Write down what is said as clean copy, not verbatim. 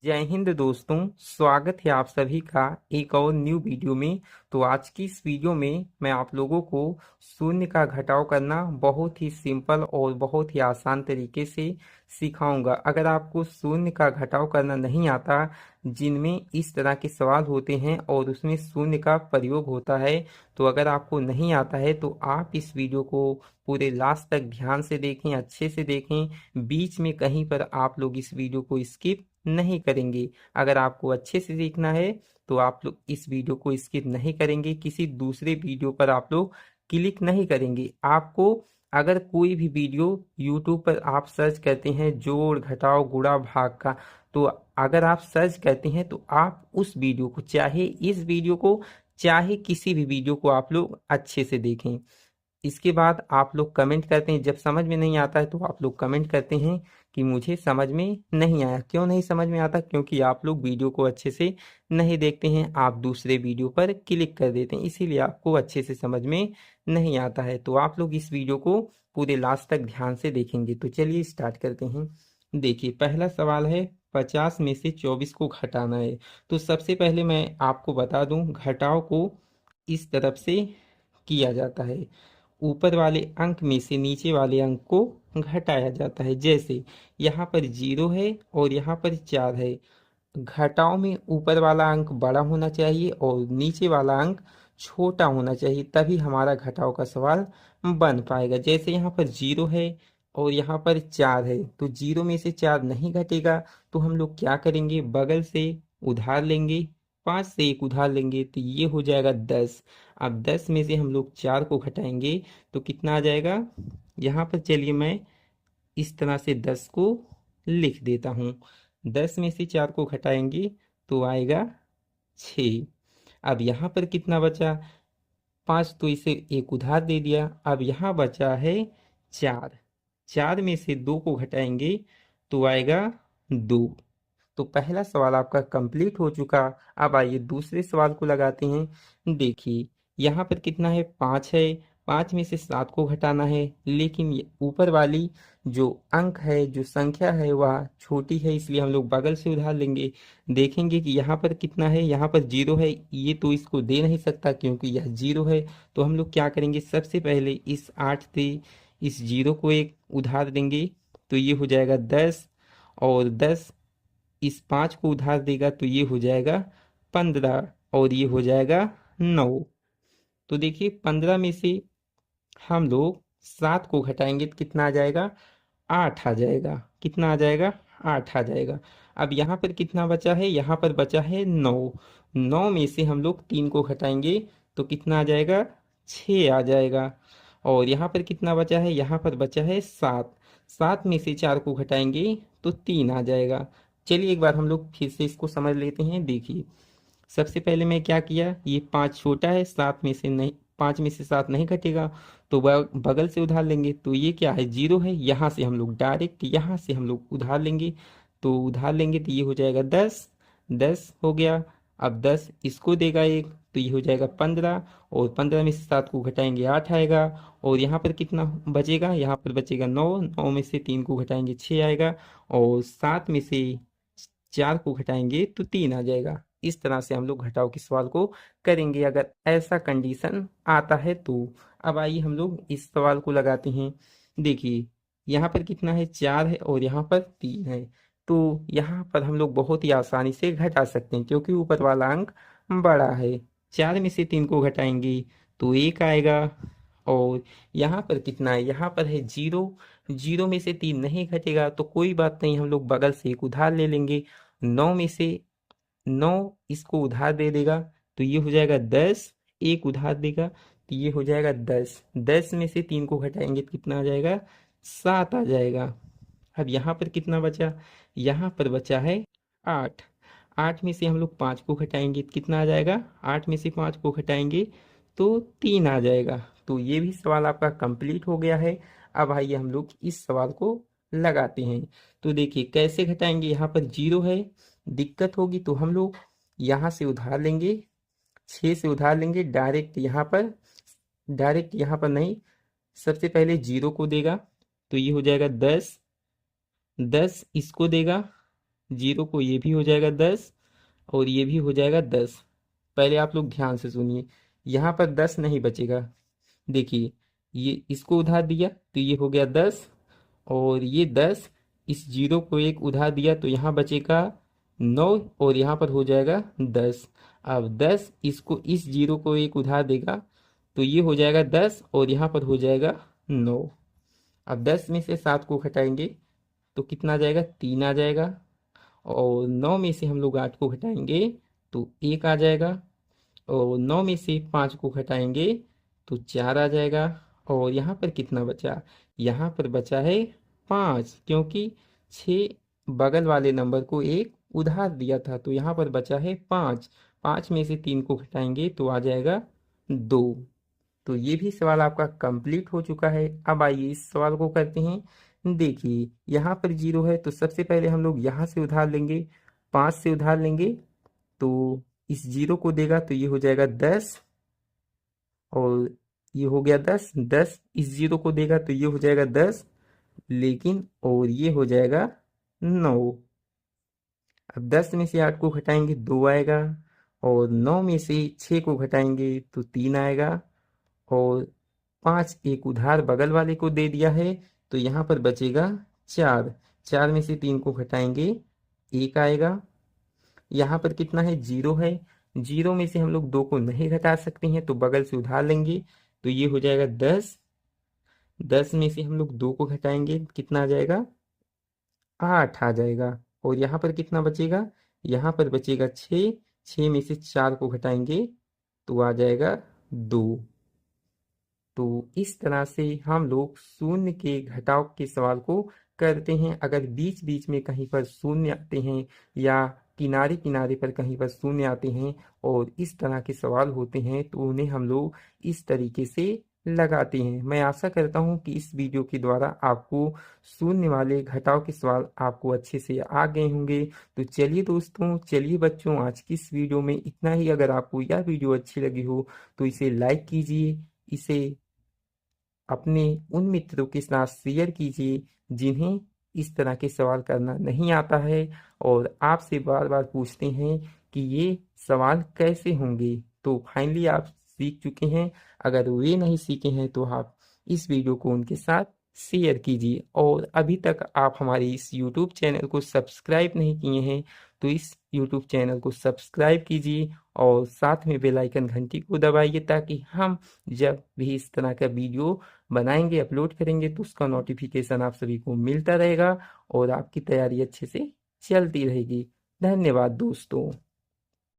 जय हिंद दोस्तों। स्वागत है आप सभी का एक और न्यू वीडियो में। तो आज की इस वीडियो में मैं आप लोगों को शून्य का घटाव करना बहुत ही सिंपल और बहुत ही आसान तरीके से सिखाऊंगा। अगर आपको शून्य का घटाव करना नहीं आता, जिनमें इस तरह के सवाल होते हैं और उसमें शून्य का प्रयोग होता है, तो अगर आपको नहीं आता है तो आप इस वीडियो को पूरे लास्ट तक ध्यान से देखें, अच्छे से देखें। बीच में कहीं पर आप लोग इस वीडियो को स्किप नहीं करेंगे। अगर आपको अच्छे से सीखना है तो आप लोग इस वीडियो को स्किप नहीं करेंगे, किसी दूसरे वीडियो पर आप लोग क्लिक नहीं करेंगे। आपको अगर कोई भी वीडियो यूट्यूब पर आप सर्च करते हैं जोड़ घटाव गुणा भाग का, तो अगर आप सर्च करते हैं तो आप उस वीडियो को, चाहे इस वीडियो को चाहे किसी भी वीडियो को, आप लोग अच्छे से देखें। इसके बाद आप लोग कमेंट करते हैं, जब समझ में नहीं आता है तो आप लोग कमेंट करते हैं कि मुझे समझ में नहीं आया। क्यों नहीं समझ में आता? क्योंकि आप लोग वीडियो को अच्छे से नहीं देखते हैं, आप दूसरे वीडियो पर क्लिक कर देते हैं, इसीलिए आपको अच्छे से समझ में नहीं आता है। तो आप लोग इस वीडियो को पूरे लास्ट तक ध्यान से देखेंगे। तो चलिए स्टार्ट करते हैं। देखिए, पहला सवाल है 50 में से 24 को घटाना है। तो सबसे पहले मैं आपको बता दूं, घटाव को इस तरफ से किया जाता है, ऊपर वाले अंक में से नीचे वाले अंक को घटाया जाता है। जैसे यहाँ पर 0 है और यहाँ पर 4 है। घटाव में ऊपर वाला अंक बड़ा होना चाहिए और नीचे वाला अंक छोटा होना चाहिए, तभी हमारा घटाव का सवाल बन पाएगा। जैसे यहाँ पर 0 है और यहाँ पर 4 है, तो 0 में से 4 नहीं घटेगा, तो हम लोग क्या करेंगे, बगल से उधार लेंगे, 5 से एक उधार लेंगे, तो ये हो जाएगा 10। अब 10 में से हम लोग 4 को घटाएंगे तो कितना आ जाएगा। यहाँ पर चलिए मैं इस तरह से 10 को लिख देता हूँ। 10 में से 4 को घटाएंगे तो आएगा 6। अब यहाँ पर कितना बचा, 5, तो इसे एक उधार दे दिया। अब यहाँ बचा है 4। 4 में से 2 को घटाएंगे तो आएगा 2। तो पहला सवाल आपका कंप्लीट हो चुका। अब आइए दूसरे सवाल को लगाते हैं। देखिए, यहाँ पर कितना है, 5 है। 5 में से 7 को घटाना है, लेकिन ये ऊपर वाली जो अंक है, जो संख्या है, वह छोटी है, इसलिए हम लोग बगल से उधार लेंगे। देखेंगे कि यहाँ पर कितना है, यहाँ पर 0 है, ये तो इसको दे नहीं सकता क्योंकि यह 0 है। तो हम लोग क्या करेंगे, सबसे पहले इस 8 से इस 0 को एक उधार देंगे, तो ये हो जाएगा 10। और 10 इस 5 को उधार देगा तो ये हो जाएगा 15, और ये हो जाएगा 9। तो देखिए, 15 में से हम लोग 7 को घटाएंगे तो कितना आ जाएगा, 8 आ जाएगा। कितना आ जाएगा, 8 आ जाएगा। अब यहाँ पर कितना बचा है, यहाँ पर बचा है 9। 9 में से हम लोग 3 को घटाएंगे तो कितना आ जाएगा, 6 आ जाएगा। और यहाँ पर कितना बचा है, यहाँ पर बचा है 7। 7 में से 4 को घटाएंगे तो 3 आ जाएगा। चलिए एक बार हम लोग फिर से इसको समझ लेते हैं। देखिए, सबसे पहले मैं क्या किया, ये 5 छोटा है, 7 में से नहीं, 5 में से 7 नहीं घटेगा, तो बगल से उधार लेंगे, तो ये क्या है, 0 है। यहाँ से हम लोग डायरेक्ट यहाँ से हम लोग उधार लेंगे, तो उधार लेंगे तो ये हो जाएगा 10। 10 हो गया। अब 10 इसको देगा एक, तो ये हो जाएगा 15। और 15 में से 7 को घटाएंगे 8 आएगा। और यहाँ पर कितना बचेगा, यहाँ पर बचेगा 9। 9 में से 3 को घटाएंगे 6 आएगा। और 7 में से 4 को घटाएंगे तो 3 आ जाएगा। इस तरह से हम लोग घटाव के सवाल को करेंगे, अगर ऐसा कंडीशन आता है तो। अब आइए हम लोग इस सवाल को लगाते हैं। देखिए, यहाँ पर कितना है, 4 है और यहाँ पर 3 है। तो यहाँ पर हम लोग बहुत ही आसानी से घटा सकते हैं क्योंकि ऊपर वाला अंक बड़ा है। 4 में से 3 को घटाएंगे तो 1 आएगा। और यहाँ पर कितना है, यहाँ पर है 0। 0 में से 3 नहीं घटेगा तो कोई बात नहीं, हम लोग बगल से एक उधार ले लेंगे। 9 में से 9 इसको उधार दे देगा तो ये हो जाएगा 10। एक उधार देगा तो ये हो जाएगा 10। 10 में से 3 को घटाएंगे तो कितना आ जाएगा, 7 आ जाएगा। अब यहाँ पर कितना बचा, यहाँ पर बचा है 8। 8 में से हम लोग 5 को घटाएंगे तो कितना आ जाएगा, 8 में से 5 को घटाएंगे तो 3 आ जाएगा। तो ये भी सवाल आपका कंप्लीट हो गया है। अब आइए हम लोग इस सवाल को लगाते हैं। तो देखिए कैसे घटाएंगे, यहाँ पर 0 है, दिक्कत होगी तो हम लोग यहाँ से उधार लेंगे, 6 से उधार लेंगे डायरेक्ट यहाँ पर, डायरेक्ट यहाँ पर नहीं, सबसे पहले 0 को देगा तो ये हो जाएगा 10। 10 इसको देगा, जीरो को ये भी हो जाएगा 10 और ये भी हो जाएगा 10। पहले आप लोग ध्यान से सुनिए, यहाँ पर 10 नहीं बचेगा। देखिए, ये इसको उधार दिया तो ये हो गया 10, और ये 10, इस जीरो को एक उधार दिया तो यहाँ बचेगा 9, और यहाँ पर हो जाएगा 10। अब 10 इसको, इस जीरो को एक उधार देगा तो ये हो जाएगा 10 और यहाँ पर हो जाएगा 9। अब 10 में से 7 को घटाएंगे तो कितना आ जाएगा, 3 आ जाएगा। और 9 में से हम लोग 8 को घटाएंगे तो 1 आ जाएगा। और 9 में से 5 को घटाएंगे तो 4 आ जाएगा। और यहाँ पर कितना बचा, यहाँ पर बचा है 5, क्योंकि 6 बगल वाले नंबर को एक उधार दिया था, तो यहाँ पर बचा है 5। 5 में से 3 को घटाएंगे तो आ जाएगा 2। तो ये भी सवाल आपका कंप्लीट हो चुका है। अब आइए इस सवाल को करते हैं। देखिए, यहाँ पर जीरो है तो सबसे पहले हम लोग यहाँ से उधार लेंगे, 5 से उधार लेंगे तो इस जीरो को देगा तो ये हो जाएगा 10, और ये हो गया 10। 10 इस जीरो को देगा तो ये हो जाएगा 10, लेकिन और ये हो जाएगा 9। अब 10 में से 8 को घटाएंगे 2 आएगा, और 9 में से 6 को घटाएंगे तो 3 आएगा। और 5 एक उधार बगल वाले को दे दिया है तो यहाँ पर बचेगा 4। 4 में से 3 को घटाएंगे 1 आएगा। यहाँ पर कितना है, जीरो है। जीरो में से हम लोग 2 को नहीं घटा सकते हैं तो बगल से उधार लेंगे तो ये हो जाएगा 10। 10 में से हम लोग 2 को घटाएंगे, कितना आ जाएगा, 8 आ जाएगा। और यहाँ पर कितना बचेगा, यहाँ पर बचेगा 6। 6 में से 4 को घटाएंगे तो आ जाएगा 2। तो इस तरह से हम लोग शून्य के घटाव के सवाल को करते हैं। अगर बीच बीच में कहीं पर शून्य आते हैं या किनारे किनारे पर कहीं पर शून्य आते हैं और इस तरह के सवाल होते हैं तो उन्हें हम लोग इस तरीके से लगाते हैं। मैं आशा करता हूं कि इस वीडियो के द्वारा आपको शून्य वाले घटाव के सवाल आपको अच्छे से आ गए होंगे। तो चलिए दोस्तों, चलिए बच्चों, आज की इस वीडियो में इतना ही। अगर आपको यह वीडियो अच्छी लगी हो तो इसे लाइक कीजिए, इसे अपने उन मित्रों के साथ शेयर कीजिए जिन्हें इस तरह के सवाल करना नहीं आता है और आपसे बार बार पूछते हैं कि ये सवाल कैसे होंगे। तो फाइनली आप सीख चुके हैं। अगर वे नहीं सीखे हैं तो आप इस वीडियो को उनके साथ शेयर कीजिए। और अभी तक आप हमारे इस YouTube चैनल को सब्सक्राइब नहीं किए हैं तो इस YouTube चैनल को सब्सक्राइब कीजिए और साथ में बेल आइकन घंटी को दबाइए, ताकि हम जब भी इस तरह का वीडियो बनाएंगे, अपलोड करेंगे तो उसका नोटिफिकेशन आप सभी को मिलता रहेगा और आपकी तैयारी अच्छे से चलती रहेगी। धन्यवाद दोस्तों।